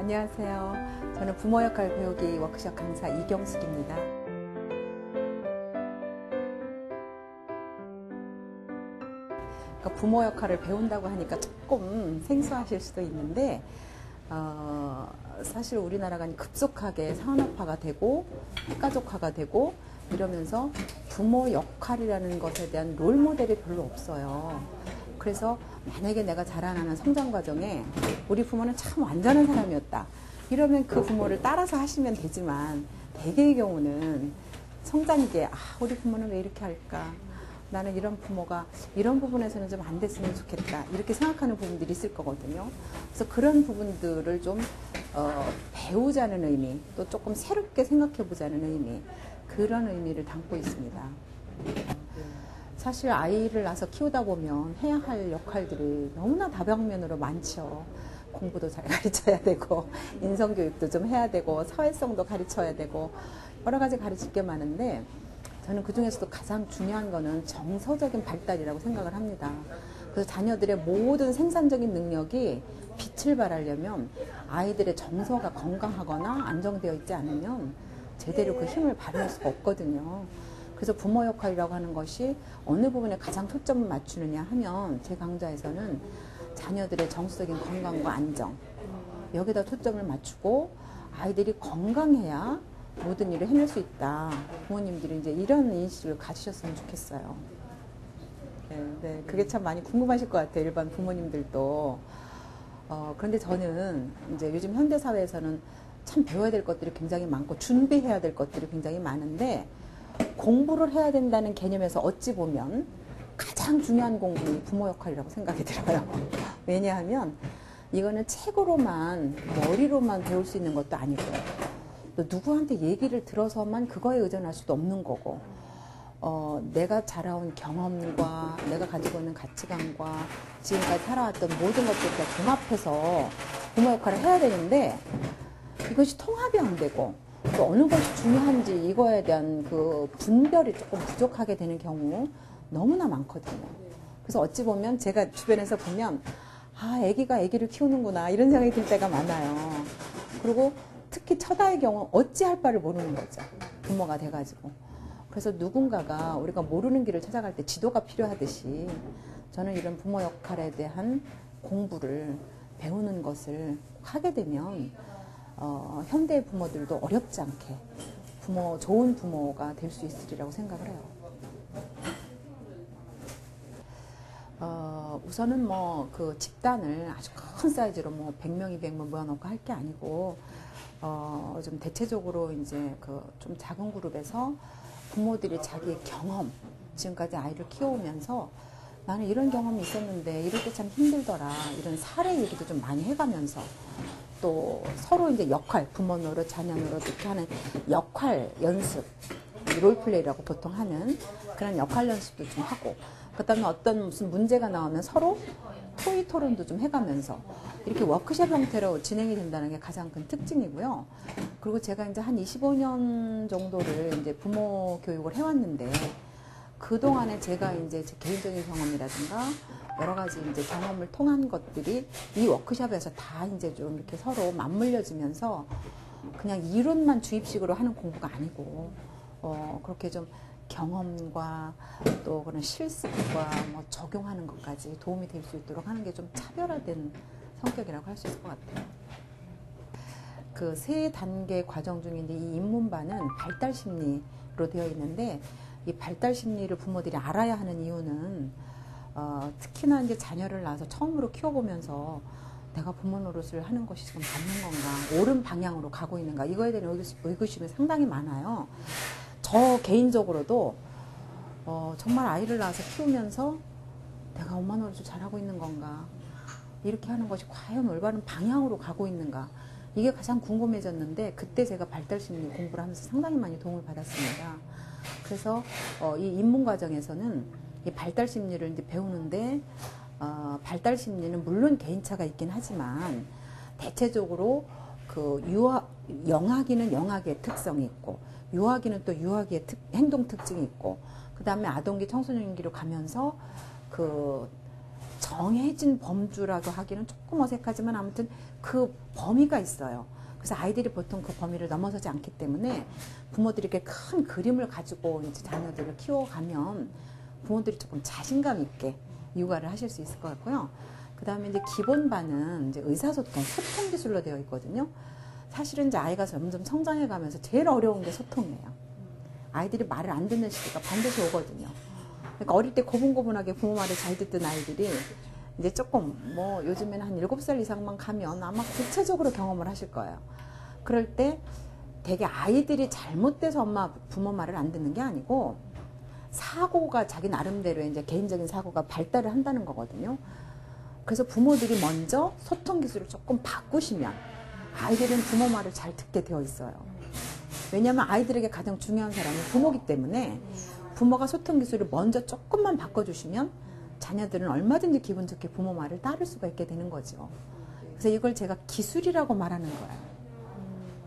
안녕하세요. 저는 부모 역할 배우기 워크숍 강사 이경숙입니다. 그러니까 부모 역할을 배운다고 하니까 조금 생소하실 수도 있는데 사실 우리나라가 급속하게 산업화가 되고 핵가족화가 되고 이러면서 부모 역할이라는 것에 대한 롤모델이 별로 없어요. 그래서 만약에 내가 자라나는 성장 과정에 우리 부모는 참 완전한 사람이었다. 이러면 그 부모를 따라서 하시면 되지만 대개의 경우는 성장기에 우리 부모는 왜 이렇게 할까? 나는 이런 부모가 이런 부분에서는 좀 안 됐으면 좋겠다. 이렇게 생각하는 부분들이 있을 거거든요. 그래서 그런 부분들을 좀 배우자는 의미, 또 조금 새롭게 생각해 보자는 의미, 그런 의미를 담고 있습니다. 사실 아이를 낳아서 키우다 보면 해야 할 역할들이 너무나 다방면으로 많죠. 공부도 잘 가르쳐야 되고 인성교육도 좀 해야 되고 사회성도 가르쳐야 되고 여러 가지 가르칠 게 많은데 저는 그 중에서도 가장 중요한 거는 정서적인 발달이라고 생각을 합니다. 그래서 자녀들의 모든 생산적인 능력이 빛을 발하려면 아이들의 정서가 건강하거나 안정되어 있지 않으면 제대로 그 힘을 발휘할 수가 없거든요. 그래서 부모 역할이라고 하는 것이 어느 부분에 가장 초점을 맞추느냐 하면 제 강좌에서는 자녀들의 정서적인 건강과 안정, 여기다 초점을 맞추고 아이들이 건강해야 모든 일을 해낼 수 있다. 부모님들이 이제 이런 인식을 가지셨으면 좋겠어요. 네, 그게 참 많이 궁금하실 것 같아요. 일반 부모님들도. 그런데 저는 이제 요즘 현대사회에서는 참 배워야 될 것들이 굉장히 많고 준비해야 될 것들이 굉장히 많은데 공부를 해야 된다는 개념에서 어찌 보면 가장 중요한 공부는 부모 역할이라고 생각이 들어요. 왜냐하면 이거는 책으로만 머리로만 배울 수 있는 것도 아니고 또 누구한테 얘기를 들어서만 그거에 의존할 수도 없는 거고 내가 자라온 경험과 내가 가지고 있는 가치관과 지금까지 살아왔던 모든 것들을 다 종합해서 부모 역할을 해야 되는데 이것이 통합이 안 되고 또 어느 것이 중요한지 이거에 대한 그 분별이 조금 부족하게 되는 경우 너무나 많거든요. 그래서 어찌 보면 제가 주변에서 보면 아기가 아기를 키우는구나 이런 생각이 들 때가 많아요. 그리고 특히 첫아이의 경우 어찌할 바를 모르는 거죠. 부모가 돼가지고. 그래서 누군가가 우리가 모르는 길을 찾아갈 때 지도가 필요하듯이 저는 이런 부모 역할에 대한 공부를 배우는 것을 하게 되면 현대의 부모들도 어렵지 않게 좋은 부모가 될 수 있으리라고 생각을 해요. 우선은 그 집단을 아주 큰 사이즈로 100명, 200명 모아놓고 할 게 아니고 좀 대체적으로 이제 좀 작은 그룹에서 부모들이 자기의 경험, 지금까지 아이를 키워오면서 나는 이런 경험이 있었는데 이럴 때 참 힘들더라. 이런 사례 얘기도 좀 많이 해가면서 또 서로 이제 역할, 부모 노릇, 자녀 노릇 이렇게 하는 역할 연습, 롤플레이라고 보통 하는 그런 역할 연습도 좀 하고 그 다음에 어떤 무슨 문제가 나오면 서로 토의 토론도 좀 해가면서 이렇게 워크숍 형태로 진행이 된다는 게 가장 큰 특징이고요. 그리고 제가 이제 한 25년 정도를 이제 부모 교육을 해왔는데 그동안에 제가 이제 제 개인적인 경험이라든가 여러 가지 이제 경험을 통한 것들이 이 워크숍에서 다 이제 좀 이렇게 서로 맞물려지면서 그냥 이론만 주입식으로 하는 공부가 아니고 그렇게 좀 경험과 또 그런 실습과 적용하는 것까지 도움이 될 수 있도록 하는 게 좀 차별화된 성격이라고 할 수 있을 것 같아요. 그 3단계 과정 중에 이제 이 입문반은 발달 심리로 되어 있는데 이 발달 심리를 부모들이 알아야 하는 이유는 특히나 이제 자녀를 낳아서 처음으로 키워보면서 내가 부모 노릇을 하는 것이 지금 맞는 건가, 옳은 방향으로 가고 있는가 이거에 대한 의구심이 상당히 많아요. 저 개인적으로도 정말 아이를 낳아서 키우면서 내가 엄마 노릇을 잘하고 있는 건가, 이렇게 하는 것이 과연 올바른 방향으로 가고 있는가, 이게 가장 궁금해졌는데 그때 제가 발달심리 공부를 하면서 상당히 많이 도움을 받았습니다. 그래서 이 입문 과정에서는 이 발달심리를 이제 배우는데 발달심리는 물론 개인차가 있긴 하지만 대체적으로 영아기는 영아기의 특성이 있고 유아기는 또 유아기의 행동 특징이 있고 그 다음에 아동기 청소년기로 가면서 정해진 범주라고 하기는 조금 어색하지만 아무튼 그 범위가 있어요. 그래서 아이들이 보통 그 범위를 넘어서지 않기 때문에 부모들이 이렇게 큰 그림을 가지고 이제 자녀들을 키워가면 부모들이 조금 자신감 있게 육아를 하실 수 있을 것 같고요. 그 다음에 이제 기본반은 이제 의사소통, 소통 기술로 되어 있거든요. 사실은 이제 아이가 점점 성장해 가면서 제일 어려운 게 소통이에요. 아이들이 말을 안 듣는 시기가 반드시 오거든요. 그러니까 어릴 때 고분고분하게 부모 말을 잘 듣던 아이들이 이제 조금 뭐 요즘에는 한 7살 이상만 가면 아마 구체적으로 경험을 하실 거예요. 그럴 때 되게 아이들이 잘못돼서 부모 말을 안 듣는 게 아니고 사고가 자기 나름대로 이제 개인적인 사고가 발달을 한다는 거거든요. 그래서 부모들이 먼저 소통 기술을 조금 바꾸시면 아이들은 부모 말을 잘 듣게 되어 있어요. 왜냐하면 아이들에게 가장 중요한 사람은 부모기 때문에 부모가 소통 기술을 먼저 조금만 바꿔주시면 자녀들은 얼마든지 기분 좋게 부모 말을 따를 수가 있게 되는 거죠. 그래서 이걸 제가 기술이라고 말하는 거예요.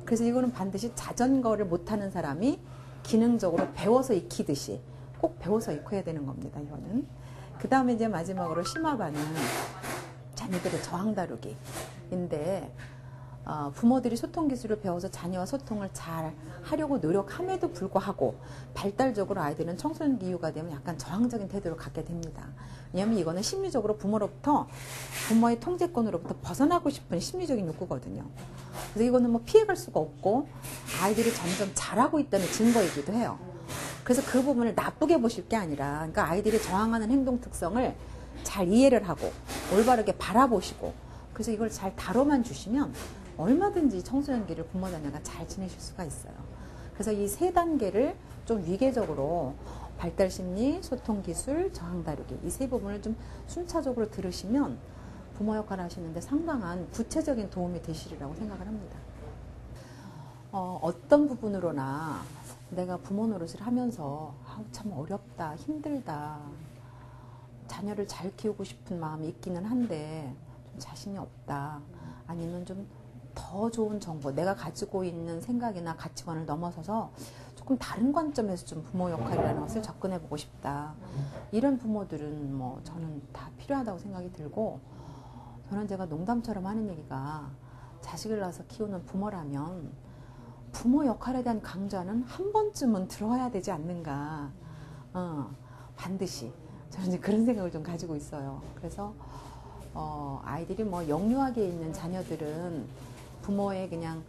그래서 이거는 반드시 자전거를 못하는 사람이 기능적으로 배워서 익히듯이 꼭 배워서 익혀야 되는 겁니다. 이거는. 그 다음에 이제 마지막으로 심화반은 자녀들의 저항 다루기인데 부모들이 소통 기술을 배워서 자녀와 소통을 잘 하려고 노력함에도 불구하고 발달적으로 아이들은 청소년기 이후가 되면 약간 저항적인 태도를 갖게 됩니다. 왜냐하면 이거는 심리적으로 부모의 통제권으로부터 벗어나고 싶은 심리적인 욕구거든요. 그래서 이거는 뭐 피해갈 수가 없고 아이들이 점점 잘하고 있다는 증거이기도 해요. 그래서 그 부분을 나쁘게 보실 게 아니라 그러니까 아이들이 저항하는 행동 특성을 잘 이해를 하고 올바르게 바라보시고 그래서 이걸 잘 다뤄만 주시면 얼마든지 청소년기를 부모 자녀가 잘 지내실 수가 있어요. 그래서 이 3단계를 좀 위계적으로 발달 심리, 소통 기술, 저항 다루기 이 3부분을 좀 순차적으로 들으시면 부모 역할을 하시는데 상당한 구체적인 도움이 되시리라고 생각을 합니다. 어떤 부분으로나 내가 부모 노릇을 하면서 참 어렵다, 힘들다, 자녀를 잘 키우고 싶은 마음이 있기는 한데 좀 자신이 없다, 아니면 좀 더 좋은 정보, 내가 가지고 있는 생각이나 가치관을 넘어서서 조금 다른 관점에서 좀 부모 역할이라는 것을 접근해 보고 싶다. 이런 부모들은 뭐 저는 다 필요하다고 생각이 들고, 저는 제가 농담처럼 하는 얘기가 자식을 낳아서 키우는 부모라면 부모 역할에 대한 강좌는 한 번쯤은 들어야 되지 않는가. 반드시. 저는 이제 그런 생각을 좀 가지고 있어요. 그래서 아이들이 뭐 영유아기에 있는 자녀들은 부모의 그냥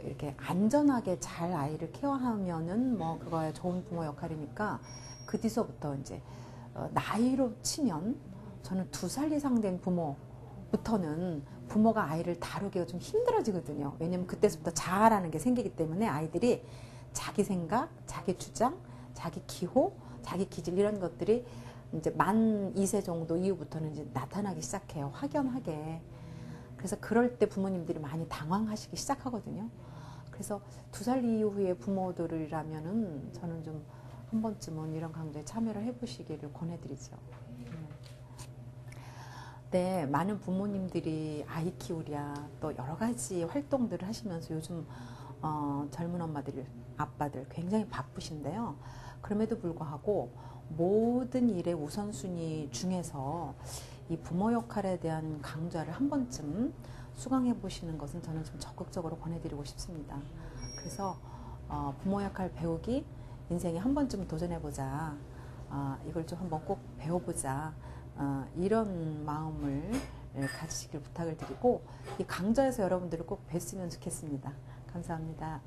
이렇게 안전하게 잘 아이를 케어하면은 뭐 그거야 좋은 부모 역할이니까 그 뒤서부터 이제 나이로 치면 저는 2살 이상 된 부모부터는 부모가 아이를 다루기가 좀 힘들어지거든요. 왜냐면 그때부터 자아라는 게 생기기 때문에 아이들이 자기 생각, 자기 주장, 자기 기호, 자기 기질 이런 것들이 이제 만 2세 정도 이후부터는 이제 나타나기 시작해요. 확연하게. 그래서 그럴 때 부모님들이 많이 당황하시기 시작하거든요. 그래서 2살 이후의 부모들이라면은 저는 좀 한 번쯤은 이런 강좌에 참여를 해보시기를 권해드리죠. 네, 많은 부모님들이 아이 키우랴 또 여러 가지 활동들을 하시면서 요즘 젊은 엄마들, 아빠들 굉장히 바쁘신데요. 그럼에도 불구하고 모든 일의 우선순위 중에서 이 부모 역할에 대한 강좌를 한 번쯤 수강해 보시는 것은 저는 좀 적극적으로 권해드리고 싶습니다. 그래서 부모 역할 배우기 인생에 한 번쯤 도전해보자. 이걸 좀 한번 꼭 배워보자. 이런 마음을 가지시길 부탁을 드리고 이 강좌에서 여러분들을 꼭 뵀으면 좋겠습니다. 감사합니다.